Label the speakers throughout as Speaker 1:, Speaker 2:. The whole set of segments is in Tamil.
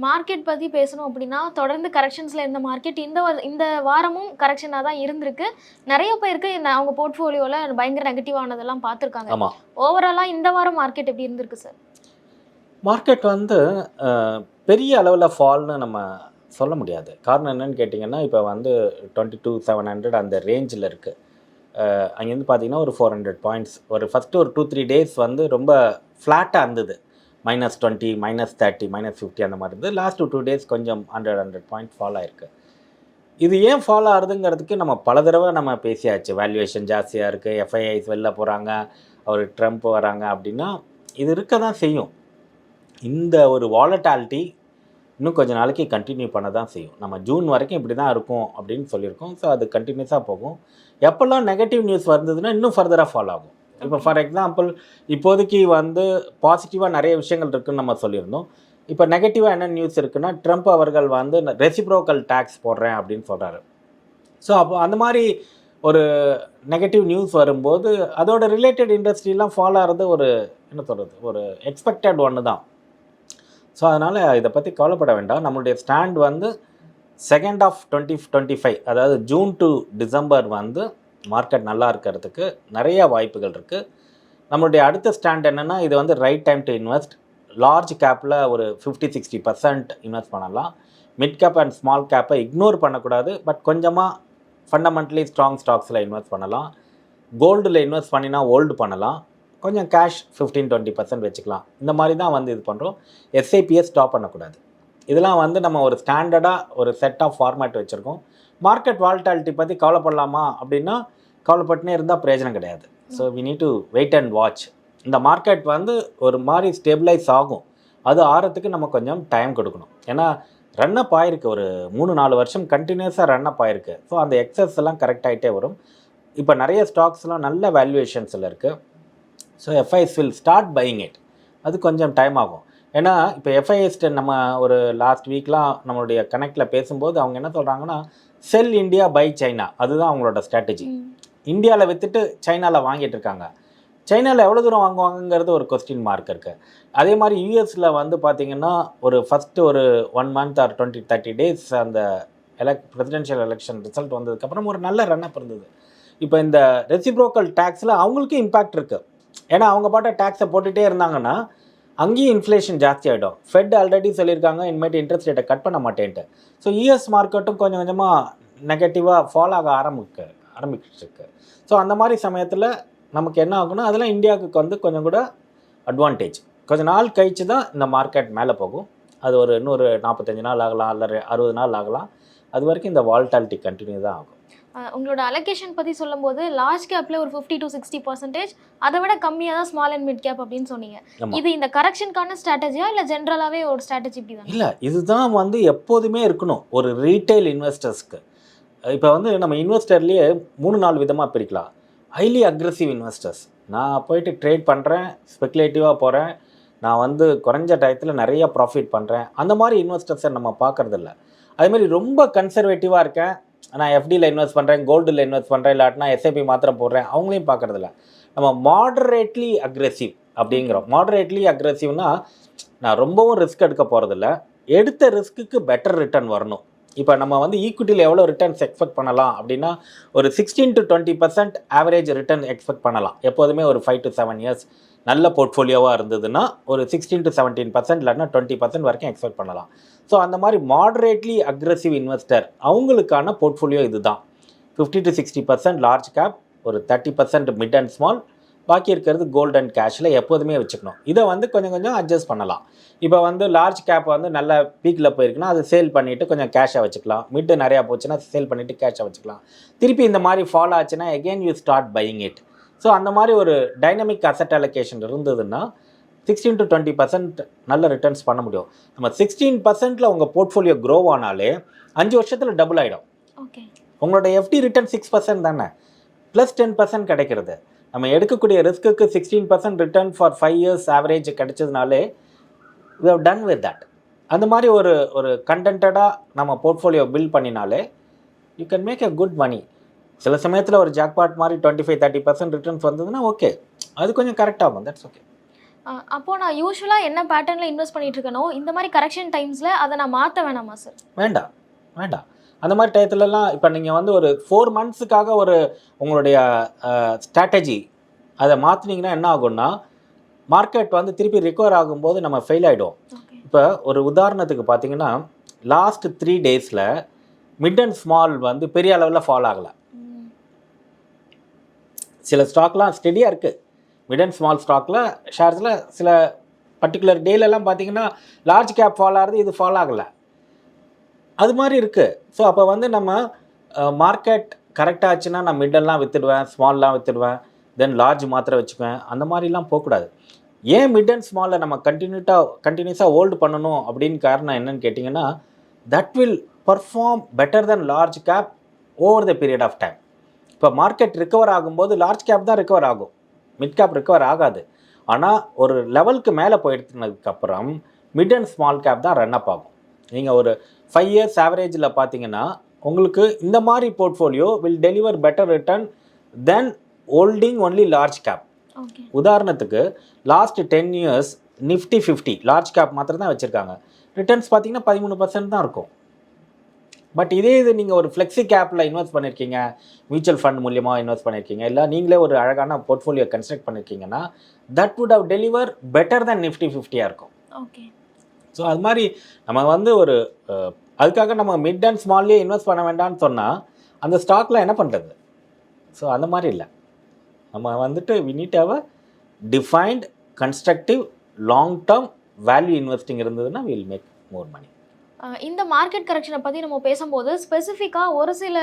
Speaker 1: மார்க்கெட் பற்றி பேசணும் அப்படின்னா தொடர்ந்து கரெக்ஷன்ஸில் இருந்த மார்க்கெட் இந்த வாரமும் கரெக்ஷனாக தான் இருந்திருக்கு. நிறைய பேருக்கு அவங்க போர்ட்ஃபோலியோவில் பயங்கர நெகட்டிவானதெல்லாம் பார்த்துருக்காங்க.
Speaker 2: ஆமாம்,
Speaker 1: ஓவராலாக இந்த வாரம் மார்க்கெட் எப்படி இருந்திருக்கு சார்?
Speaker 2: மார்க்கெட் வந்து பெரிய அளவில் ஃபால்னு நம்ம சொல்ல முடியாது. காரணம் என்னன்னு கேட்டிங்கன்னா, இப்போ வந்து 22,700 அந்த ரேஞ்சில் இருக்குது. அங்கேருந்து பார்த்தீங்கன்னா ஒரு 400 பாயிண்ட்ஸ் ஒரு ஃபஸ்ட்டு ஒரு 2-3 டேஸ் வந்து ரொம்ப ஃப்ளாட்டாக இருந்தது. -20, -30, -50 அந்த மாதிரி இருந்தது. லாஸ்ட் 2 டேஸ் கொஞ்சம் 100 பாயிண்ட் ஃபால் ஆயிருக்கு. இது ஏன் ஃபாலோ ஆகுதுங்கிறதுக்கு நம்ம பல தடவை நம்ம பேசியாச்சு. வேல்யூவேஷன் ஜாஸ்தியாக இருக்குது, எஃப்ஐஐஸ் வெளில போகிறாங்க, அவர் ட்ரம்ப் வராங்க அப்படின்னா இது இருக்க தான் செய்யும். இந்த ஒரு வாலட்டாலிட்டி இன்னும் கொஞ்சம் நாளைக்கு கண்டினியூ பண்ண தான் செய்யும். நம்ம ஜூன் வரைக்கும் இப்படி தான் இருக்கும் அப்படின்னு சொல்லியிருக்கோம். ஸோ அது கண்டினியூஸாக போகும். எப்போல்லாம் நெகட்டிவ் நியூஸ் வந்ததுன்னா இன்னும் ஃபர்தராக ஃபாலோ ஆகும். இப்போ ஃபார் எக்ஸாம்பிள் இப்போதைக்கு வந்து பாசிட்டிவாக நிறைய விஷயங்கள் இருக்குதுன்னு நம்ம சொல்லியிருந்தோம். இப்போ நெகட்டிவாக என்ன நியூஸ் இருக்குன்னா, ட்ரம்ப் அவர்கள் வந்து ரெசிப்ரோக்கல் டேக்ஸ் போடுறேன் அப்படின்னு சொல்கிறாரு. ஸோ அப்போ அந்த மாதிரி ஒரு நெகட்டிவ் நியூஸ் வரும்போது அதோட ரிலேட்டட் இண்டஸ்ட்ரிலாம் ஃபாலோ ஆகிறது ஒரு என்ன சொல்கிறது, ஒரு எக்ஸ்பெக்டட் ஒன்று தான். ஸோ அதனால் இதை பற்றி கவலைப்பட வேண்டாம். நம்மளுடைய ஸ்டாண்ட் வந்து 2nd of 2025, அதாவது ஜூன் டு டிசம்பர் வந்து மார்க்கெட் நல்லா இருக்கிறதுக்கு நிறைய வாய்ப்புகள் இருக்குது. நம்மளுடைய அடுத்த ஸ்டாண்ட் என்னென்னா, இது வந்து right time to invest. Large கேப்பில் ஒரு 50-60% இன்வெஸ்ட் பண்ணலாம். மிட் கேப் அண்ட் ஸ்மால் கேப்பை இக்னோர் பண்ணக்கூடாது. பட் கொஞ்சமாக ஃபண்டமெண்டலி ஸ்ட்ராங் ஸ்டாக்ஸில் இன்வெஸ்ட் பண்ணலாம். கோல்டில் இன்வெஸ்ட் பண்ணினா ஓல்டு பண்ணலாம். கொஞ்சம் கேஷ் 15-20% வச்சுக்கலாம். இந்த மாதிரி தான் வந்து இது பண்ணுறோம். எஸ்ஐபியை ஸ்டாப் பண்ணக்கூடாது. இதெல்லாம் வந்து நம்ம ஒரு ஸ்டாண்டர்டாக ஒரு செட் ஆஃப் ஃபார்மேட் வச்சுருக்கோம். மார்க்கெட் வால்டாலிட்டி பற்றி கவலைப்படலாமா அப்படின்னா கவலைப்பட்டுனே இருந்தால் பிரயோஜனம் கிடையாது. So we need to wait and watch. இந்த மார்க்கெட் வந்து ஒரு மாதிரி ஸ்டேபிளைஸ் ஆகும். அது ஆறத்துக்கு நம்ம கொஞ்சம் டைம் கொடுக்கணும். ஏன்னா ரன்னப் ஆயிருக்கு, ஒரு 3-4 வருஷம் கண்டினியூஸாக ரன்னப் ஆயிருக்கு. ஸோ அந்த எக்ஸஸ் எல்லாம் கரெக்ட் ஆகிட்டே வரும். இப்போ நிறைய ஸ்டாக்ஸ்லாம் நல்ல வேல்யூவேஷன்ஸில் இருக்குது. So FIs will start buying it. அது கொஞ்சம் டைம் ஆகும். ஏன்னா இப்போ எஃப்ஐஎஸ்ட்டு நம்ம ஒரு லாஸ்ட் வீக்லாம் நம்மளுடைய கனெக்டில் பேசும்போது அவங்க என்ன சொல்கிறாங்கன்னா, செல் இந்தியா பை சைனா, அதுதான் அவங்களோட ஸ்ட்ராட்டஜி. இந்தியாவில் விற்றுட்டு சைனாவில் வாங்கிட்டு இருக்காங்க. சைனாவில் எவ்வளோ தூரம் வாங்குவாங்கங்கிறது ஒரு கொஸ்டின் மார்க் இருக்குது. அதே மாதிரி யூஎஸில் வந்து பார்த்திங்கன்னா ஒரு ஃபஸ்ட்டு ஒரு 1 month ஆர் 20-30 days அந்த பிரசிடென்ஷியல் எலெக்ஷன் ரிசல்ட் வந்ததுக்கப்புறம் ஒரு நல்ல ரன்னப் இருந்தது. இப்போ இந்த ரெசிப்ரோக்கல் டேக்ஸில் அவங்களுக்கும் இம்பேக்ட் இருக்குது. ஏன்னா அவங்க பாட்ட டேக்ஸை போட்டுகிட்டே இருந்தாங்கன்னா அங்கேயும் இன்ஃப்ளேஷன் ஜாஸ்தி ஆகிடும். ஃபெட் ஆல்ரெடி சொல்லியிருக்காங்க இனிமேட்டு இன்ட்ரெஸ்ட் ரேட்டை கட் பண்ண மாட்டேன்ட்டு. ஸோ யூஎஸ் மார்க்கெட்டும் கொஞ்சம் கொஞ்சமாக நெகட்டிவாக ஃபாலோ ஆக ஆரம்பிச்சிருக்கு. ஸோ அந்த மாதிரி சமயத்தில் நமக்கு என்ன ஆகும்னா, அதெல்லாம் இந்தியாவுக்கு வந்து கொஞ்சம் கூட அட்வான்டேஜ். கொஞ்சம் நாள் கழிச்சு தான் இந்த மார்க்கெட் மேலே போகும். அது ஒரு இன்னொரு 45 நாள் ஆகலாம், இல்லை 60 நாள் ஆகலாம். அது வரைக்கும் இந்த வால்டாலிட்டி கண்டினியூ தான் ஆகும்.
Speaker 1: உங்களோட அலோகேஷன் பற்றி சொல்லும்போது லார்ஜ் கேப்பில் ஒரு 50-60%, அதை விட கம்மியாக தான் ஸ்மால் அண்ட் மிட் கேப் அப்படின்னு சொன்னீங்க. இது இந்த கரெக்ஷனுக்கான ஸ்ட்ராட்டஜியா இல்லை ஜென்ரலாகவே ஒரு ஸ்ட்ராட்டஜி இப்படி தான்?
Speaker 2: இல்லை, இதுதான் வந்து எப்போதுமே இருக்கணும் ஒரு ரீட்டைல் இன்வெஸ்டர்ஸ்க்கு. இப்போ வந்து நம்ம இன்வெஸ்டர்லேயே 3-4 விதமாக பிரிக்கலாம். ஹைலி அக்ரெசிவ் இன்வெஸ்டர்ஸ், நான் போயிட்டு ட்ரேட் பண்ணுறேன், ஸ்பெக்குலேட்டிவாக போகிறேன், நான் வந்து குறைஞ்ச டயத்தில் நிறைய ப்ராஃபிட் பண்ணுறேன், அந்த மாதிரி இன்வெஸ்டர்ஸை நம்ம பார்க்குறதில்ல. அதேமாதிரி ரொம்ப கன்சர்வேட்டிவாக இருக்கேன், நான் எஃப்டியில் இன்வெஸ்ட் பண்ணுறேன், கோல்டில் இன்வெஸ்ட் பண்ணுறேன், இல்லாட்டினா எஸ்ஐபி மாத்திரம் போடுறேன், அவங்களையும் பார்க்குறதில்ல. நம்ம மாடரேட்லி அக்ரெசிவ் அப்படிங்கிறோம். மாடரேட்லி அக்ரெசிவ்னா நான் ரொம்பவும் ரிஸ்க் எடுக்க போகிறதில்ல, எடுத்த ரிஸ்க்குக்கு பெட்டர் ரிட்டர்ன் வரணும். இப்போ நம்ம வந்து ஈக்விட்டியில் எவ்வளோ ரிட்டர்ன்ஸ் எக்ஸ்பெக்ட் பண்ணலாம் அப்படின்னா ஒரு 16-20% ஆவரேஜ் ரிட்டர்ன் எக்ஸ்பெக்ட் பண்ணலாம். எப்போதுமே ஒரு 5 to 7 years நல்ல போர்ட்ஃபோலியோவாக இருந்ததுன்னா ஒரு 16-17% இல்லைன்னா 20% வரைக்கும் எக்ஸ்பெக்ட் பண்ணலாம். ஸோ அந்த மாதிரி மாடரேட்லி அக்ரெசிவ் இன்வெஸ்டர் அவங்களுக்கான போர்ட்ஃபோலியோ இது தான். 50-60% லார்ஜ் கேப், ஒரு 30% மிட் அண்ட் ஸ்மால், பாக்கி இருக்கிறது கோல்ட் அண்ட் கேஷில் எப்போதுமே வச்சுக்கணும். இதை வந்து கொஞ்சம் கொஞ்சம் அட்ஜஸ்ட் பண்ணலாம். இப்போ வந்து லார்ஜ் கேப் வந்து நல்ல பீக்கில் போயிருக்குன்னா அது சேல் பண்ணிவிட்டு கொஞ்சம் கேஷாக வச்சுக்கலாம். மிட்டு நிறையா போச்சுன்னா சேல் பண்ணிவிட்டு கேஷாக வச்சுக்கலாம். திருப்பி இந்த மாதிரி ஃபாலோ ஆச்சுன்னா again you start buying it. So அந்த மாதிரி ஒரு டைனமிக் அசெட் அலோகேஷன் இருந்ததுன்னா 16-20% நல்ல ரிட்டர்ன்ஸ் பண்ண முடியும். நம்ம 16%ல் உங்கள் போர்ட்ஃபோலியோ க்ரோ ஆனாலே 5 வருஷத்தில் டபுள் ஆகிடும்.
Speaker 1: ஓகே,
Speaker 2: உங்களோட எஃப்டி ரிட்டர்ன் 6% தானே, ப்ளஸ் 10% கிடைக்கிறது. நம்ம எடுக்கக்கூடிய ரிஸ்க்குக்கு 16% ரிட்டர்ன் ஃபார் 5 years ஆவரேஜ் கிடைச்சதுனாலே we have done with that. அந்த மாதிரி ஒரு கண்டென்டாக நம்ம போர்ட்ஃபோலியோ பில்ட் பண்ணினாலே you can make a good money. சில சமயத்தில் ஒரு ஜாக்பாட் மாதிரி 25-30% ரிட்டர்ன்ஸ் வந்ததுன்னா ஓகே, அது கொஞ்சம் கரெக்டாகும். That's okay.
Speaker 1: அப்போது நான் யூஸ்வலாக என்ன பேட்டர்னில் இன்வெஸ்ட் பண்ணிட்டு இருக்கனோ இந்த மாதிரி கரெக்ஷன் டைம்ஸில் அதை நான் மாற்ற வேணாமா சார்?
Speaker 2: வேண்டாம் வேண்டாம். அந்த மாதிரி டயத்துலலாம் இப்போ நீங்கள் வந்து ஒரு 4 மந்த்ஸுக்காக ஒரு உங்களுடைய ஸ்ட்ராட்டஜி அதை மாற்றினீங்கன்னா என்ன ஆகும்னா, மார்க்கெட் வந்து திருப்பி ரிகவர் ஆகும்போது நம்ம ஃபெயில் ஆகிடும். இப்போ ஒரு உதாரணத்துக்கு பார்த்தீங்கன்னா, லாஸ்ட் 3 டேஸில் மிட் அண்ட் ஸ்மால் வந்து பெரிய அளவில் ஃபால் ஆகலை. சில ஸ்டாக்லாம் ஸ்டெடியாக இருக்குது. மிட் அண்ட் ஸ்மால் ஸ்டாக்கில் ஷேர்ஸில் சில பர்டிகுலர் டேலெல்லாம் பார்த்தீங்கன்னா லார்ஜ் கேப் ஃபால் ஆகுது, இது ஃபால் ஆகலை. அது மாதிரி இருக்குது. ஸோ அப்போ வந்து நம்ம மார்க்கெட் கரெக்டாக ஆச்சுன்னா நான் மிட்டெல்லாம் விற்றுடுவேன், ஸ்மால்லாம் விற்றுடுவேன், தென் லார்ஜ் மாத்திரம் வச்சுக்குவேன். அந்த மாதிரிலாம் போகக்கூடாது. ஏன் மிட் அண்ட் ஸ்மாலில் நம்ம கண்டினியூஸாக ஹோல்டு பண்ணணும் அப்படின்னு காரணம் என்னன்னு கேட்டிங்கன்னா, that will perform better then large cap over the period of time. இப்போ மார்க்கெட் ரிகவர் ஆகும்போது லார்ஜ் கேப் தான் ரிகவர் ஆகும், மிட் கேப் ரிகவர் ஆகாது. ஆனால் ஒரு லெவலுக்கு மேலே போயிடுனதுக்கப்புறம் மிட் அண்ட் ஸ்மால் கேப் தான் ரன் அப் ஆகும். நீங்கள் ஒரு 5 இயர்ஸ் ஆவரேஜில் பார்த்தீங்கன்னா உங்களுக்கு இந்த மாதிரி portfolio will deliver better return then holding only large cap. உதாரணத்துக்கு last 10 years Nifty 50 large cap மாத்திரம் தான் வச்சுருக்காங்க. ரிட்டர்ன்ஸ் பார்த்தீங்கன்னா 13% தான் இருக்கும். பட் இதே இது நீங்கள் ஒரு ஃப்ளெக்ஸி கேப்பில் இன்வெஸ்ட் பண்ணியிருக்கீங்க, மியூச்சுவல் ஃபண்ட் மூலியமாக இன்வெஸ்ட் பண்ணியிருக்கீங்க, இல்லை நீங்களே ஒரு அழகான போர்ட்ஃபோலியோ கன்ஸ்ட்ரக்ட் பண்ணியிருக்கீங்கன்னா that would have deliver better then Nifty 50 இருக்கும்.
Speaker 1: ஓகே.
Speaker 2: ஸோ அது மாதிரி நம்ம வந்து ஒரு அதுக்காக நம்ம மிட் அண்ட் ஸ்மால்லேயே இன்வெஸ்ட் பண்ண வேண்டாம்னு சொன்னால் அந்த ஸ்டாக்கில் என்ன பண்ணுறது? ஸோ அந்த மாதிரி இல்லை. நம்ம வந்துட்டு we need have a defined constructive long term value investing இருந்ததுன்னா வில் மேக் மோர் மணி.
Speaker 1: இந்த மார்க்கெட் கரெக்ஷனை பற்றி நம்ம பேசும்போது ஸ்பெசிஃபிக்காக ஒரு சில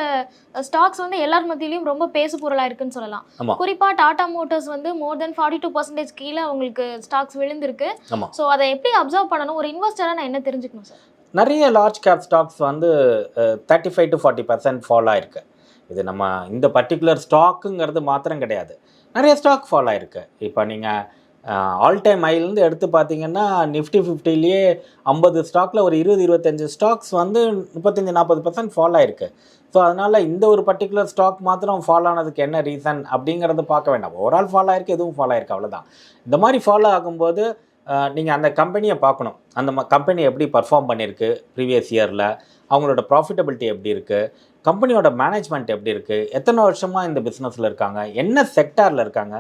Speaker 1: ஸ்டாக்ஸ் வந்து எல்லார் மத்தியிலையும் ரொம்ப பேசு பொருளாக இருக்குன்னு சொல்லலாம். குறிப்பாக டாடா மோட்டர்ஸ் வந்து மோர் தென் 42% கீழே அவங்களுக்கு ஸ்டாக்ஸ் விழுந்திருக்கு. ஸோ அதை எப்படி அப்சர்வ் பண்ணணும்? ஒரு இன்வெஸ்டராக நான் என்ன தெரிஞ்சுக்கணும் சார்?
Speaker 2: நிறைய லார்ஜ் கேப் ஸ்டாக்ஸ் வந்து 35 to 40% ஃபால் ஆயிருக்கு. இது நம்ம இந்த பர்டிகுலர் ஸ்டாக்குங்கிறது மாத்திரம் கிடையாது, நிறைய ஸ்டாக் ஃபால் ஆயிருக்கு. இப்போ நீங்கள் ஆல் டைம் ஹைலேருந்து எடுத்து பார்த்தீங்கன்னா நிஃப்டி 50லேயே 50 ஸ்டாக்கில் ஒரு 20-25 ஸ்டாக்ஸ் வந்து 35-40% ஃபால் ஆயிருக்கு. ஸோ அதனால் இந்த ஒரு பர்டிகுலர் ஸ்டாக் மாத்திரம் ஃபால் ஆனதுக்கு என்ன ரீசன் அப்படிங்கிறது பார்க்க வேண்டாம். ஓவரால் ஃபால் ஆயிருக்கு, எதுவும் ஃபால் ஆயிருக்கு, அவ்வளோதான். இந்த மாதிரி ஃபாலோ ஆகும்போது நீங்கள் அந்த கம்பெனியை பார்க்கணும். அந்த கம்பெனி எப்படி பர்ஃபார்ம் பண்ணியிருக்கு ப்ரீவியஸ் இயரில், அவங்களோட ப்ராஃபிட்டபிலிட்டி எப்படி இருக்குது, கம்பெனியோட மேனேஜ்மெண்ட் எப்படி இருக்குது, எத்தனை வருஷமாக இந்த பிஸ்னஸில் இருக்காங்க, என்ன செக்டாரில் இருக்காங்க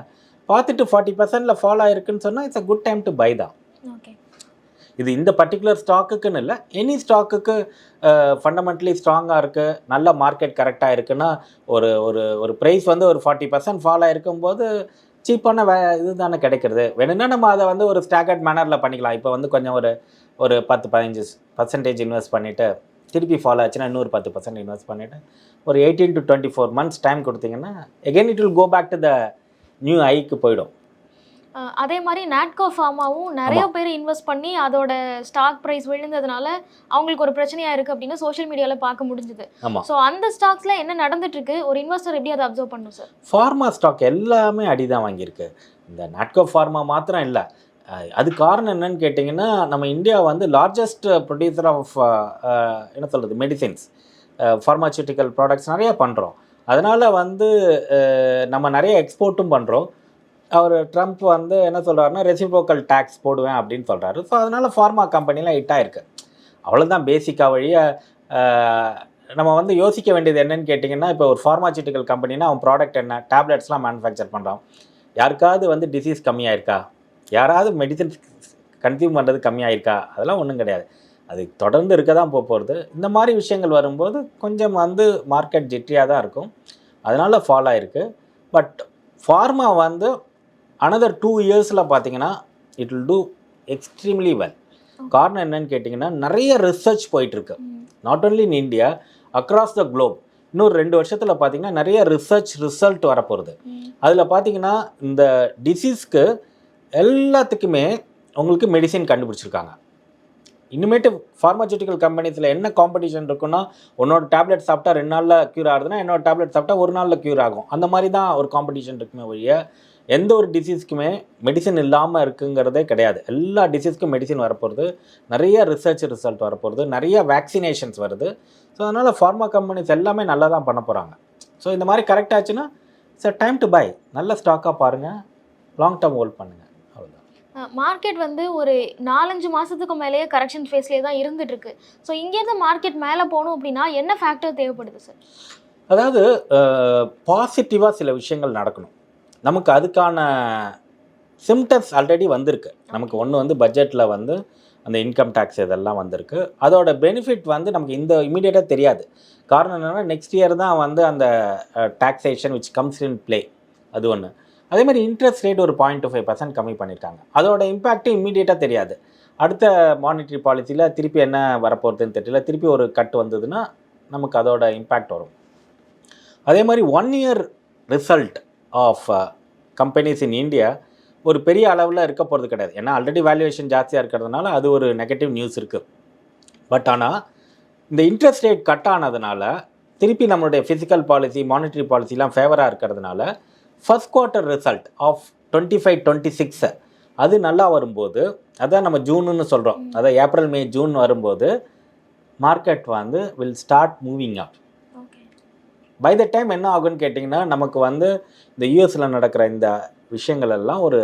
Speaker 2: பார்த்துட்டு 40%ல் ஃபால் ஆகிருக்குன்னு சொன்னால் it's a good time to buy தான்.
Speaker 1: ஓகே.
Speaker 2: இது இந்த பர்டிகுலர் ஸ்டாக்குக்குன்னு இல்லை, எனி ஸ்டாக்குக்கு ஃபண்டமெண்டலி ஸ்ட்ராங்காக இருக்குது, நல்ல மார்க்கெட் கரெக்டாக இருக்குன்னா ஒரு ஒரு ஒரு ப்ரைஸ் வந்து ஒரு 40% ஃபால் ஆகிருக்கும்போது சீப்பான இது தானே கிடைக்கிறது. வேணும்னா நம்ம அதை வந்து ஒரு ஸ்டாகர்ட் மேனரில் பண்ணிக்கலாம். இப்போ வந்து கொஞ்சம் ஒரு 10-15% இன்வெஸ்ட் பண்ணிவிட்டு திருப்பி ஃபாலோ ஆச்சுன்னா இன்னொரு 10% இன்வெஸ்ட் பண்ணிவிட்டு ஒரு 18 to 24 months டைம் கொடுத்தீங்கன்னா again it will go back to the new ஹைக்கு போயிடும்.
Speaker 1: அதே மாதிரி நாட்கோ ஃபார்மாவும் நிறைய பேர் இன்வெஸ்ட் பண்ணி அதோட ஸ்டாக் ப்ரைஸ் விழுந்ததுனால அவங்களுக்கு ஒரு பிரச்சனையாக இருக்குது அப்படின்னு சோஷியல் மீடியாவில் பார்க்க முடிஞ்சுது. ஸோ அந்த ஸ்டாக்ஸில் என்ன நடந்துட்டு இருக்கு, ஒரு இன்வெஸ்டர் எப்படி அதை அப்சர்வ் பண்ணணும் சார்?
Speaker 2: ஃபார்மா ஸ்டாக் எல்லாமே அடி தான் வாங்கியிருக்கு. இந்த நாட்கோ ஃபார்மா மாத்திரம் இல்லை. அது காரணம் என்னன்னு கேட்டிங்கன்னா, நம்ம இந்தியா வந்து லார்ஜஸ்ட் ப்ரொடியூசர் ஆஃப் என்ன சொல்கிறது மெடிசின்ஸ், ஃபார்மாசூட்டிக்கல் ப்ராடக்ட்ஸ் நிறையா பண்ணுறோம். அதனால் வந்து நம்ம நிறைய எக்ஸ்போர்ட்டும் பண்ணுறோம். அவர் ட்ரம்ப் வந்து என்ன சொல்கிறாருன்னா ரெசிப்ரோக்கல் டேக்ஸ் போடுவேன் அப்படின்னு சொல்கிறாரு. ஸோ அதனால் ஃபார்மா கம்பெனிலாம் ஹிட் ஆகிருக்கு. அவ்வளோதான் பேசிக்காக வழிய. நம்ம வந்து யோசிக்க வேண்டியது என்னன்னு கேட்டிங்கன்னா, இப்போ ஒரு ஃபார்மாசூட்டிக்கல் கம்பெனினா அவன் ப்ராடக்ட் என்ன, டேப்லெட்ஸ்லாம் மேனுஃபேக்சர் பண்ணுறான். யாருக்காவது வந்து டிசீஸ் கம்மியாயிருக்கா, யாராவது மெடிசன்ஸ் கன்சியூம் பண்ணுறது கம்மியாயிருக்கா? அதெல்லாம் ஒன்றும் கிடையாது. அது தொடர்ந்து இருக்க தான் போகிறது. இந்த மாதிரி விஷயங்கள் வரும்போது கொஞ்சம் வந்து மார்க்கெட் ஜிட்ரியாக தான் இருக்கும். அதனால் ஃபால் ஆகிருக்கு. பட் ஃபார்மா வந்து அனதர் 2 இயர்ஸில் பார்த்தீங்கன்னா it will do extremely well. காரணம் என்னன்னு கேட்டிங்கன்னா, நிறைய ரிசர்ச் போயிட்டுருக்கு. Not only in India, across the Globe. இன்னொரு 2 வருஷத்தில் பார்த்தீங்கன்னா நிறைய ரிசல்ட் வரப்போகுது. அதில் பார்த்தீங்கன்னா இந்த டிசீஸ்க்கு எல்லாத்துக்குமே உங்களுக்கு மெடிசின் கண்டுபிடிச்சிருக்காங்க. இனிமேட்டு ஃபார்மாசூட்டிக்கல் கம்பெனிஸில் என்ன காம்படிஷன் இருக்குன்னா, உன்னோட டேப்லெட் சாப்பிட்டா 2 நாளில் க்யூர் ஆகுதுன்னா என்னோட டேப்லெட் சாப்பிட்டா 1 நாளில் க்யூர் ஆகும். அந்த மாதிரி தான் ஒரு காம்படிஷன் இருக்குமே ஒழிய எந்த ஒரு டிசீஸ்க்குமே மெடிசன் இல்லாமல் இருக்குங்கிறதே கிடையாது. எல்லா டிசீஸ்க்கும் மெடிசின் வரப்போகிறது, நிறைய ரிசல்ட் வரப்போகிறது, நிறைய வேக்சினேஷன்ஸ் வருது. ஸோ அதனால் ஃபார்மா கம்பெனிஸ் எல்லாமே நல்லா தான் பண்ண போகிறாங்க. ஸோ இந்த மாதிரி கரெக்ட் ஆச்சுன்னா இட்ஸ் டைம் டு பை. நல்ல ஸ்டாக்காக பாருங்கள், லாங் டேர்ம் ஹோல்ட் பண்ணுங்கள், அவ்வளோதான்.
Speaker 1: மார்க்கெட் வந்து ஒரு 4-5 மாதத்துக்கு மேலேயே கரெக்ஷன் ஃபேஸ்லேயே தான் இருந்துட்டு இருக்கு. ஸோ இங்கேருந்து மார்க்கெட் மேலே போகணும் அப்படின்னா என்ன ஃபேக்டர் தேவைப்படுது சார்?
Speaker 2: அதாவது பாசிட்டிவாக சில விஷயங்கள் நடக்கணும். நமக்கு அதுக்கான சிம்டம்ஸ் ஆல்ரெடி வந்திருக்கு. நமக்கு ஒன்று வந்து பட்ஜெட்டில் வந்து அந்த இன்கம் டேக்ஸ் இதெல்லாம் வந்திருக்கு. அதோட பெனிஃபிட் வந்து நமக்கு இந்த இமீடியட்டாக தெரியாது. காரணம் என்னென்னா நெக்ஸ்ட் இயர் தான் வந்து அந்த taxation which comes in play. அது ஒன்று. அதே மாதிரி இன்ட்ரெஸ்ட் ரேட் ஒரு 0.25% கம்மி பண்ணியிருக்காங்க. அதோட இம்பேக்ட்டு இமீடியட்டாக தெரியாது. அடுத்த மானிட்டரி பாலிசியில் திருப்பி என்ன வரப்போகிறதுன்னு தெரியல. திருப்பி ஒரு கட் வந்ததுன்னா நமக்கு அதோட இம்பேக்ட் வரும். அதே மாதிரி 1 year result of companies in India ஒரு பெரிய அளவில் இருக்க போகிறது கிடையாது. ஏன்னா ஆல்ரெடி வேல்யூவேஷன் ஜாஸ்தியாக இருக்கிறதுனால அது ஒரு நெகட்டிவ் நியூஸ் இருக்குது. பட் ஆனால் இந்த இன்ட்ரெஸ்ட் ரேட் கட் ஆனதுனால திருப்பி நம்மளுடைய ஃபிசிக்கல் பாலிசி மானிட்டரி பாலிசிலாம் ஃபேவராக இருக்கிறதுனால ஃபர்ஸ்ட் குவார்ட்டர் ரிசல்ட் ஆஃப் 25-26 அது நல்லா வரும்போது, அதான் நம்ம ஜூன்னு சொல்கிறோம், அதான் ஏப்ரல் மே ஜூன் வரும்போது மார்க்கெட் வந்து will start moving up. By the time என்ன ஆகுன்னு கேட்டிங்கன்னா நமக்கு வந்து இந்த யூஎஸில் நடக்கிற இந்த விஷயங்கள் எல்லாம் ஒரு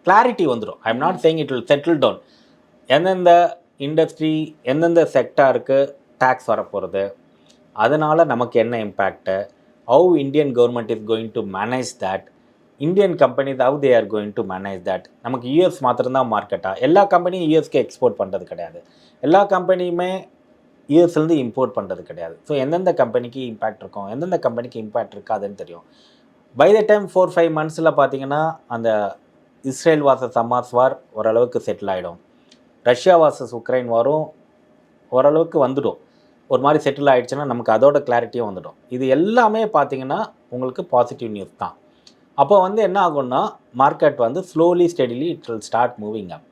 Speaker 2: கிளாரிட்டி வந்துடும். I am not saying it will settle down. எந்தெந்த இண்டஸ்ட்ரி எந்தெந்த செக்டாருக்கு டேக்ஸ் வரப்போகிறது, அதனால் நமக்கு என்ன impact, how Indian government is going to manage that, Indian companies how they are going to manage that. நமக்கு யூஎஸ் மாத்திரம்தான் மார்க்கெட்டாக? எல்லா கம்பெனியும் யூஎஸ்க்கு எக்ஸ்போர்ட் பண்ணுறது கிடையாது. எல்லா கம்பெனியுமே யூஎஸ்லேருந்து இம்போர்ட் பண்ணுறது கிடையாது. ஸோ எந்தெந்த கம்பெனிக்கு இம்பேக்ட் இருக்கும், எந்தெந்த கம்பெனிக்கு இம்பேக்ட் இருக்காதுன்னு தெரியும். பை த டைம் 4-5 monthஸில் பார்த்தீங்கன்னா அந்த இஸ்ரேல் வாசஸ் ஹமாஸ் வார் ஓரளவுக்கு செட்டில் ஆகிடும். ரஷ்யா வாசஸ் உக்ரைன் வாரும் ஓரளவுக்கு வந்துடும். ஒரு மாதிரி செட்டில் ஆகிடுச்சுன்னா நமக்கு அதோட கிளாரிட்டியும் வந்துடும். இது எல்லாமே பார்த்தீங்கன்னா உங்களுக்கு பாசிட்டிவ் நியூஸ் தான். அப்போ வந்து என்ன ஆகும்னா மார்க்கெட் வந்து slowly steadily it will start moving அப்.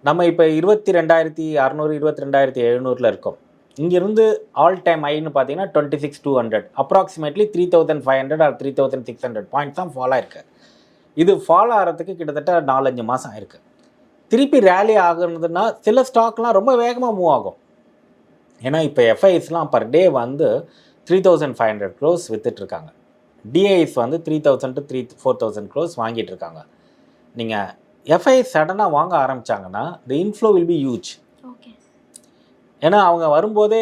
Speaker 2: நம்ம இப்போ 22,600 22,700 இருக்கோம். இங்கிருந்து ஆல் டைம் ஹைன்னு பார்த்தீங்கன்னா 26,200, அப்ராக்சிமேட்லி 3,500 ஆர் 3,600 பாயிண்ட்ஸ் தான் ஃபால் ஆயிருக்கு. இது ஃபால் ஆகிறதுக்கு கிட்டத்தட்ட 4-5 மாதம் ஆயிருக்கு. திருப்பி ரேலி ஆகுறதுன்னா சில ஸ்டாக்லாம் ரொம்ப வேகமாக மூவ் ஆகும். ஏன்னா இப்போ எஃப்ஐஸ்லாம் பர் டே வந்து 3,500 crores விற்றுட்ருக்காங்க. டிஐஸ் வந்து 3,000 to 4,000 crores வாங்கிட்டு இருக்காங்க. நீங்கள் எஃப்ஐ சடனாக வாங்க ஆரம்பித்தாங்கன்னா the inflow will be huge. ஏன்னா அவங்க வரும்போதே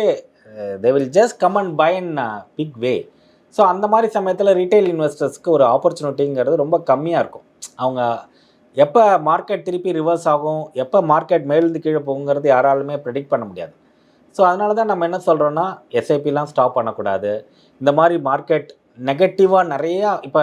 Speaker 2: they will just come and buy in big way. So அந்த மாதிரி சமயத்தில் ரீட்டைல் இன்வெஸ்டர்ஸ்க்கு ஒரு ஆப்பர்ச்சுனிட்டிங்கிறது ரொம்ப கம்மியாக இருக்கும். அவங்க எப்போ மார்க்கெட் திருப்பி ரிவர்ஸ் ஆகும், எப்போ மார்க்கெட் மேலிருந்து கீழே போகுங்கிறது யாராலுமே ப்ரெடிக்ட் பண்ண முடியாது. ஸோ அதனால தான் நம்ம என்ன சொல்கிறோன்னா எஸ்ஐபிலாம் ஸ்டாப் பண்ணக்கூடாது. இந்த மாதிரி மார்க்கெட் நெகட்டிவாக நிறையா இப்போ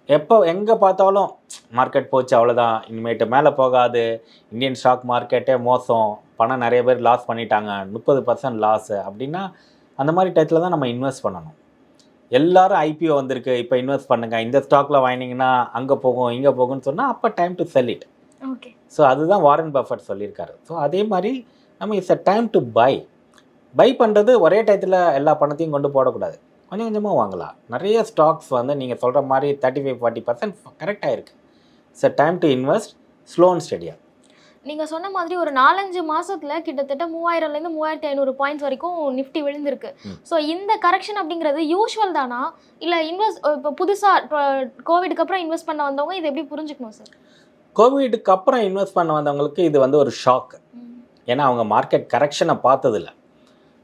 Speaker 2: எப்போ எங்கே பார்த்தாலும் மார்க்கெட் போச்சு அவ்வளோதான், இனிமேட்டு மேலே போகாது, இந்தியன் ஸ்டாக் மார்க்கெட்டே மோசம், பணம் நிறைய பேர் லாஸ் பண்ணிட்டாங்க, 30% லாஸு அப்படின்னா அந்த மாதிரி டயத்தில் தான் நம்ம இன்வெஸ்ட் பண்ணணும். எல்லோரும் ஐபிஓ வந்திருக்கு இப்போ இன்வெஸ்ட் பண்ணுங்கள், இந்த ஸ்டாக்கில் வாங்கினீங்கன்னா அங்கே போகும் இங்கே போகும்னு சொன்னால் அப்போ time to sell it.
Speaker 1: Okay.
Speaker 2: So அதுதான் வாரன் பஃபட் சொல்லியிருக்காரு. ஸோ அதே மாதிரி நம்ம it's a time to buy பண்ணுறது ஒரே டயத்தில் எல்லா பணத்தையும் கொண்டு போடக்கூடாது. கொஞ்சம் கொஞ்சமாக வாங்கலாம். நிறைய ஸ்டாக்ஸ் வந்து நீங்கள் சொல்கிற மாதிரி 35-40% கரெக்டாக இருக்குது. It's a time to invest slow and ஸ்டெடியாக.
Speaker 1: நீங்கள் சொன்ன மாதிரி ஒரு 4-5 மாதத்தில் கிட்டத்தட்ட 3000லேருந்து 3500 பாயிண்ட்ஸ் வரைக்கும் நிஃப்டி விழுந்திருக்கு. ஸோ இந்த கரெக்ஷன் அப்படிங்கிறது யூஷுவல் தானா, இல்லை இப்போ புதுசாக இப்போ கோவிடுக்கு அப்புறம் இன்வெஸ்ட் பண்ண வந்தவங்க இதை எப்படி புரிஞ்சுக்கணும் சார்?
Speaker 2: கோவிடுக்கு அப்புறம் இன்வெஸ்ட் பண்ண வந்தவங்களுக்கு இது வந்து ஒரு ஷாக். ஏன்னா அவங்க மார்க்கெட் கரெக்ஷனை பார்த்ததில்ல.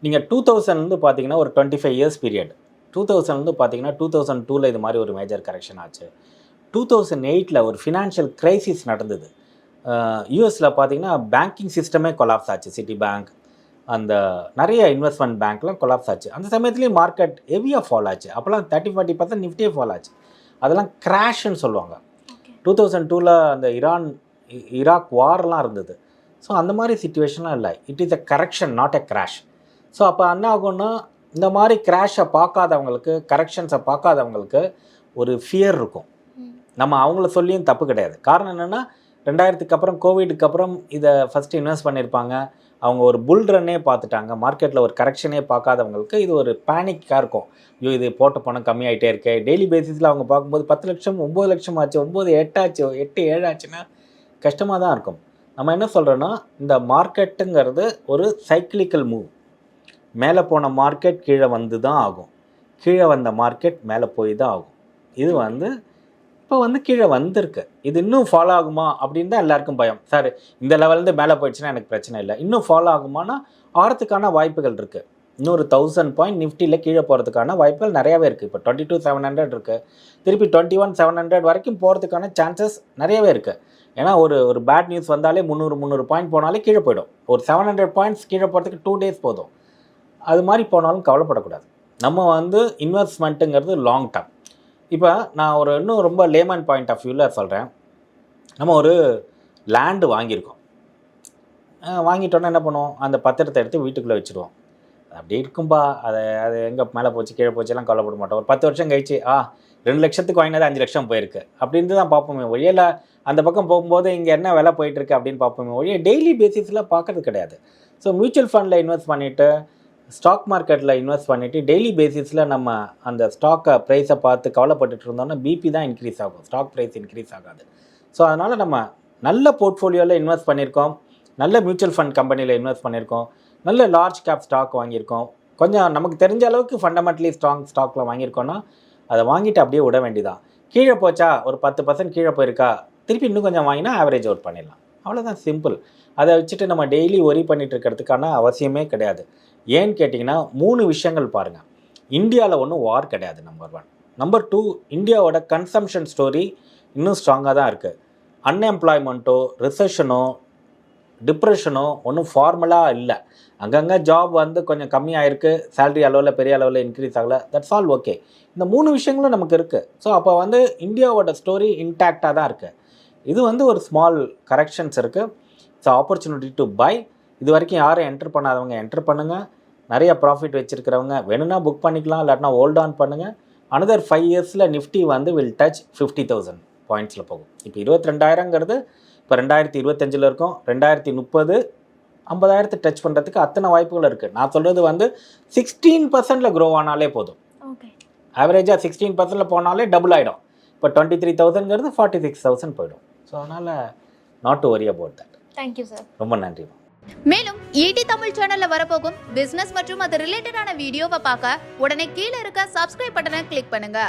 Speaker 2: நீங்கள் 2000 பார்த்தீங்கன்னா ஒரு 25 years பீரியட். 2000 பார்த்தீங்கன்னா 2002 இது மாதிரி ஒரு மேஜர் கரெக்ஷன் ஆச்சு. 2008 ஒரு ஃபினான்ஷியல் கிரைசிஸ் நடந்தது. யூஎஸில் பார்த்தீங்கன்னா பேங்கிங் சிஸ்டமே கொலாப்ஸ் ஆச்சு. சிட்டி பேங்க், அந்த நிறைய இன்வெஸ்ட்மெண்ட் பேங்க்லாம் கொலாப்ஸ் ஆச்சு. அந்த சமயத்துலேயும் மார்க்கெட் ஹெவியாக ஃபால் ஆச்சு. அப்போலாம் 30-40% நிஃப்டியே ஃபால் ஆச்சு. அதெல்லாம் கிராஷ்ன்னு சொல்லுவாங்க. 2002 அந்த ஈராக் வார்லாம் இருந்தது. ஸோ அந்த மாதிரி சிச்சுவேஷன்லாம் இல்லை. It is a correction, not a crash. So அப்போ என்ன ஆகும்னா இந்த மாதிரி கிராஷை பார்க்காதவங்களுக்கு, கரெக்ஷன்ஸை பார்க்காதவங்களுக்கு ஒரு ஃபியர் இருக்கும். நம்ம அவங்கள சொல்லியும் தப்பு கிடையாது. காரணம் என்னென்னா 2000க்கு அப்புறம் கோவிடுக்கு அப்புறம் இதை ஃபஸ்ட்டு இன்வெஸ்ட் பண்ணியிருப்பாங்க. அவங்க ஒரு புல் ரன்னே பார்த்துட்டாங்க. மார்க்கெட்டில் ஒரு கரெக்ஷனே பார்க்காதவங்களுக்கு இது ஒரு பேனிக்காக இருக்கும். ஐயோ இது போட்ட பணம் கம்மியாகிட்டே இருக்கு. டெய்லி பேசிஸில் அவங்க பார்க்கும்போது 10 லட்சம் 9 லட்சம் ஆச்சு, 9 8 ஆச்சு, 8 7 ஆச்சுன்னா கஷ்டமாக தான் இருக்கும். நம்ம என்ன சொல்கிறோன்னா இந்த மார்க்கெட்டுங்கிறது ஒரு சைக்கிளிக்கல் மூவ். மேலே போன மார்க்கெட் கீழே வந்து தான் ஆகும், கீழே வந்த மார்க்கெட் மேலே போய் தான் ஆகும். இது வந்து இப்போ வந்து கீழே வந்திருக்கு. இது இன்னும் ஃபாலோ ஆகுமா அப்படின்னு தான் எல்லாருக்கும் பயம். சார் இந்த லெவல்லேருந்து மேலே போயிடுச்சுன்னா எனக்கு பிரச்சனை இல்லை, இன்னும் ஃபாலோ ஆகுமானா ஆகிறதுக்கான வாய்ப்புகள் இருக்குது. இன்னொரு 1000 பாயிண்ட் நிஃப்டியில் கீழே போகிறதுக்கான வாய்ப்புகள் நிறையாவே இருக்குது. இப்போ 22,700 இருக்குது, திருப்பி 21,700 வரைக்கும் போகிறதுக்கான சான்சஸ் நிறையவே இருக்குது. ஏன்னா ஒரு பேட் நியூஸ் வந்தாலே 300 பாயிண்ட் போனாலே கீழே போயிடும். ஒரு 700 பாயிண்ட்ஸ் கீழே போகிறதுக்கு 2 days போதும். அது மாதிரி போனாலும் கவலைப்படக்கூடாது. நம்ம வந்து இன்வெஸ்ட்மெண்ட்டுங்கிறது லாங் டர்ம். இப்போ நான் இன்னும் ரொம்ப லேமன் பாயிண்ட் ஆஃப் வியூவில் சொல்கிறேன். நம்ம ஒரு லேண்டு வாங்கியிருக்கோம். வாங்கிட்டோன்னா என்ன பண்ணுவோம், அந்த பத்திரத்தை எடுத்து வீட்டுக்குள்ளே வச்சுருவோம். அப்படி இருக்கும்பா, அது எங்கே மேலே போச்சு கீழே போச்செல்லாம் கவலைப்பட மாட்டோம். ஒரு 10 வருஷம் கழிச்சு 2 லட்சத்துக்கு வாங்கினது 5 லட்சம் போயிருக்கு அப்படின்னு தான் பார்ப்போமே ஒழிய, அந்த பக்கம் போகும்போது இங்கே என்ன விலை போயிட்டுருக்கு அப்படின்னு பார்ப்போமே ஒழிய டெய்லி பேசிஸில் பார்க்கறது கிடையாது. ஸோ மியூச்சுவல் ஃபண்டில் இன்வெஸ்ட் பண்ணிவிட்டு, ஸ்டாக் மார்க்கெட்டில் இன்வெஸ்ட் பண்ணிவிட்டு டெய்லி பேசிஸில் நம்ம அந்த ஸ்டாக்கை ப்ரைஸை பார்த்து கவலைப்பட்டுட்டு இருந்தோம்னா பிபி தான் இன்க்ரீஸ் ஆகும், ஸ்டாக் ப்ரைஸ் இன்க்ரீஸ் ஆகாது. ஸோ அதனால் நம்ம நல்ல போர்ட்ஃபோலியோவில் இன்வெஸ்ட் பண்ணியிருக்கோம், நல்ல மியூச்சுவல் ஃபண்ட் கம்பெனியில் இன்வெஸ்ட் பண்ணியிருக்கோம், நல்ல லார்ஜ் கேப் ஸ்டாக் வாங்கியிருக்கோம், கொஞ்சம் நமக்கு தெரிஞ்ச அளவுக்கு ஃபண்டமெண்டலி ஸ்ட்ராங் ஸ்டாக்கில் வாங்கியிருக்கோன்னா அதை வாங்கிட்டு அப்படியே விட வேண்டியதான். கீழே போச்சா ஒரு 10% கீழே போயிருக்கா, திருப்பி இன்னும் கொஞ்சம் வாங்கினா ஆவரேஜ் அவுட் பண்ணிடலாம். அவ்வளோதான், சிம்பிள். அதை வச்சுட்டு நம்ம டெய்லி ஒரி பண்ணிட்டு இருக்கிறதுக்கான அவசியமே கிடையாது. ஏன்னு கேட்டிங்கன்னா 3 விஷயங்கள் பாருங்கள். இந்தியாவில் ஒன்றும் வார் கிடையாது, நம்பர் 1. நம்பர் 2, இந்தியாவோட கன்சம்ஷன் ஸ்டோரி இன்னும் ஸ்ட்ராங்காக தான் இருக்குது. அன்எம்ப்ளாய்மெண்ட்டோ ரிசெஷனோ டிப்ரெஷனோ ஒன்றும் ஃபார்மலாக இல்லை. அங்கங்கே ஜாப் வந்து கொஞ்சம் கம்மியாகிருக்கு, சேலரி அளவில் பெரிய அளவில் இன்க்ரீஸ் ஆகலை, தட்ஸ் ஆல் ஓகே. இந்த 3 விஷயங்களும் நமக்கு இருக்குது. ஸோ அப்போ வந்து இந்தியாவோட ஸ்டோரி இன்டாக்டாக தான் இருக்குது. இது வந்து ஒரு ஸ்மால் கரெக்ஷன்ஸ் இருக்குது. So opportunity to buy. இது வரைக்கும் யாரும் என்டர் பண்ணாதவங்க என்டர் பண்ணுங்கள். நிறைய ப்ராஃபிட் வச்சுருக்கிறவங்க வேணும்னா புக் பண்ணிக்கலாம், இல்லாட்டினா ஹோல்ட் ஆன் பண்ணுங்கள். அனதர் 5 இயர்ஸில் நிஃப்டி வந்து வில் டச் 50,000 பாயிண்ட்ஸில் போகும். இப்போ 22,000ங்கிறது இப்போ 2025 இருக்கும், 2030 50,000 டச் பண்ணுறதுக்கு அத்தனை வாய்ப்புகள் இருக்குது. நான் சொல்கிறது வந்து 16% க்ரோ ஆனாலே போதும்.
Speaker 1: ஓகே,
Speaker 2: ஆவரேஜாக 16% போனாலே டபுள் ஆகிடும். இப்போ 23,000ங்கிறது 46,000 போயிடும். ஸோ அதனால் not to worry about that.
Speaker 1: Thank you sir.
Speaker 2: ரொம்ப நன்றி.
Speaker 3: மேலும் ஈடி தமிழ் சேனல்ல வரப்போகும் பிசினஸ் மற்றும் அது ரிலேட்டடான வீடியோவை பார்க்க உடனே கீழே இருக்க சப்ஸ்கிரைப் பட்டனை கிளிக் பண்ணுங்க.